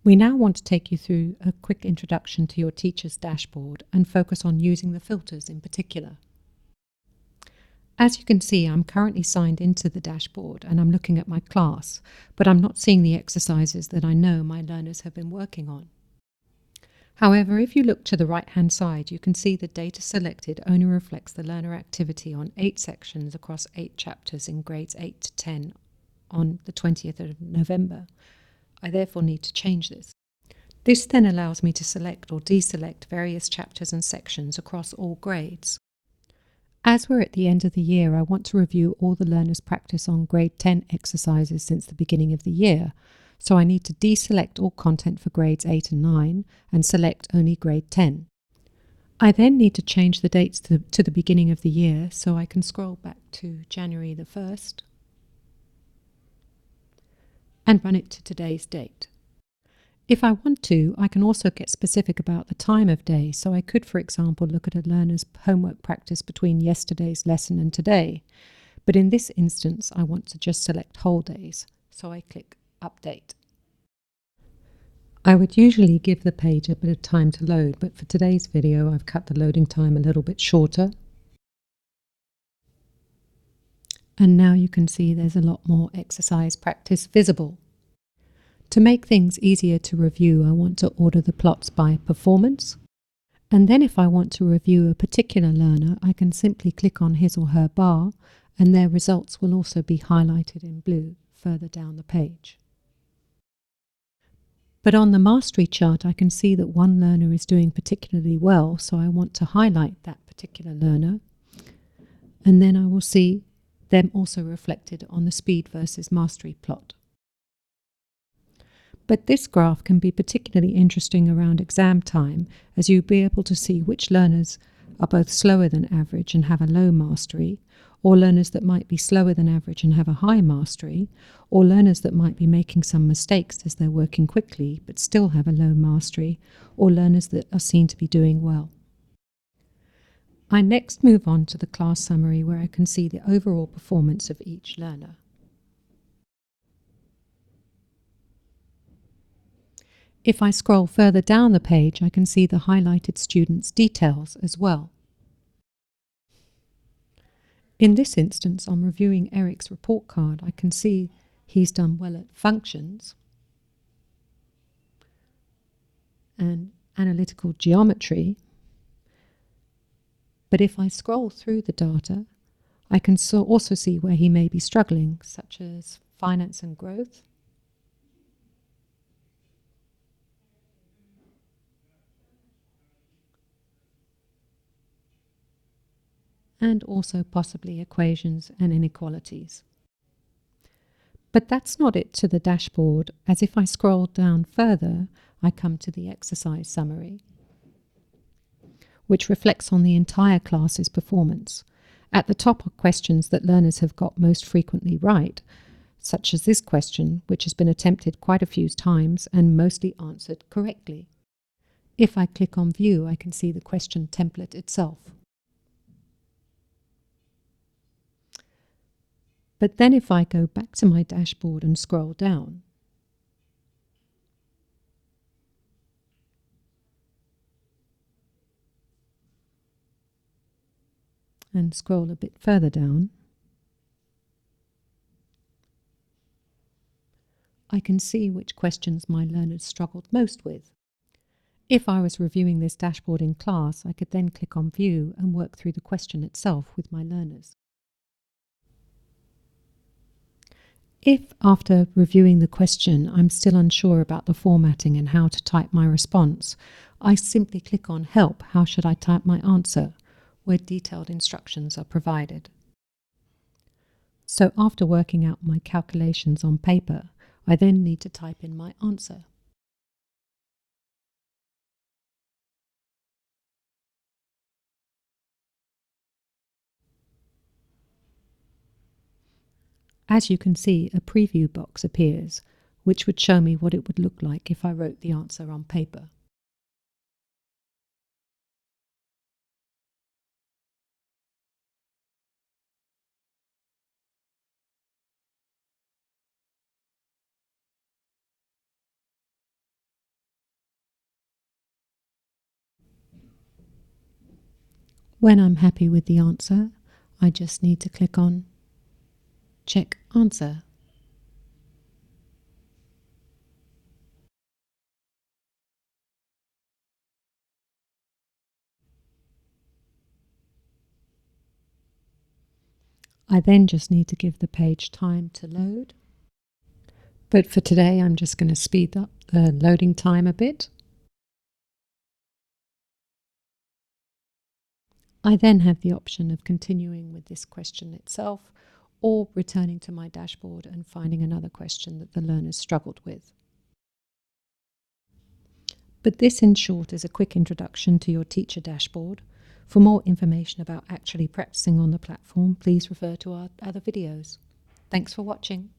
We now want to take you through a quick introduction to your teacher's dashboard and focus on using the filters in particular. As you can see, I'm currently signed into the dashboard and I'm looking at my class, but I'm not seeing the exercises that I know my learners have been working on. However, if you look to the right-hand side, you can see the data selected only reflects the learner activity on 8 sections across 8 chapters in grades 8 to 10 on the 20th of November. I therefore need to change this. This then allows me to select or deselect various chapters and sections across all grades. As we're at the end of the year, I want to review all the learners' practice on grade 10 exercises since the beginning of the year, so I need to deselect all content for grades 8 and 9 and select only grade 10. I then need to change the dates to the beginning of the year, so I can scroll back to January the 1st and run it to today's date. If I want to, I can also get specific about the time of day, so I could, for example, look at a learner's homework practice between yesterday's lesson and today. But in this instance, I want to just select whole days, so I click Update. I would usually give the page a bit of time to load, but for today's video, I've cut the loading time a little bit shorter. And now you can see there's a lot more exercise practice visible. To make things easier to review, I want to order the plots by performance. And then if I want to review a particular learner, I can simply click on his or her bar, and their results will also be highlighted in blue further down the page. But on the mastery chart, I can see that one learner is doing particularly well, so I want to highlight that particular learner. And then I will see them also reflected on the speed versus mastery plot. But this graph can be particularly interesting around exam time, as you'll be able to see which learners are both slower than average and have a low mastery, or learners that might be slower than average and have a high mastery, or learners that might be making some mistakes as they're working quickly but still have a low mastery, or learners that are seen to be doing well. I next move on to the class summary, where I can see the overall performance of each learner. If I scroll further down the page, I can see the highlighted students' details as well. In this instance, I'm reviewing Eric's report card. I can see he's done well at functions and analytical geometry. But if I scroll through the data, I can also see where he may be struggling, such as finance and growth, and also possibly equations and inequalities. But that's not it to the dashboard, as if I scroll down further, I come to the exercise summary, which reflects on the entire class's performance. At the top are questions that learners have got most frequently right, such as this question, which has been attempted quite a few times and mostly answered correctly. If I click on View, I can see the question template itself. But then if I go back to my dashboard and scroll down, and scroll a bit further down, I can see which questions my learners struggled most with. If I was reviewing this dashboard in class, I could then click on View and work through the question itself with my learners. If, after reviewing the question, I'm still unsure about the formatting and how to type my response, I simply click on Help, how should I type my answer, where detailed instructions are provided. So after working out my calculations on paper, I then need to type in my answer. As you can see, a preview box appears, which would show me what it would look like if I wrote the answer on paper. When I'm happy with the answer, I just need to click on Check Answer. I then just need to give the page time to load. But for today, I'm just going to speed up the loading time a bit. I then have the option of continuing with this question itself or returning to my dashboard and finding another question that the learners struggled with. But this, in short, is a quick introduction to your teacher dashboard. For more information about actually practicing on the platform, please refer to our other videos. Thanks for watching.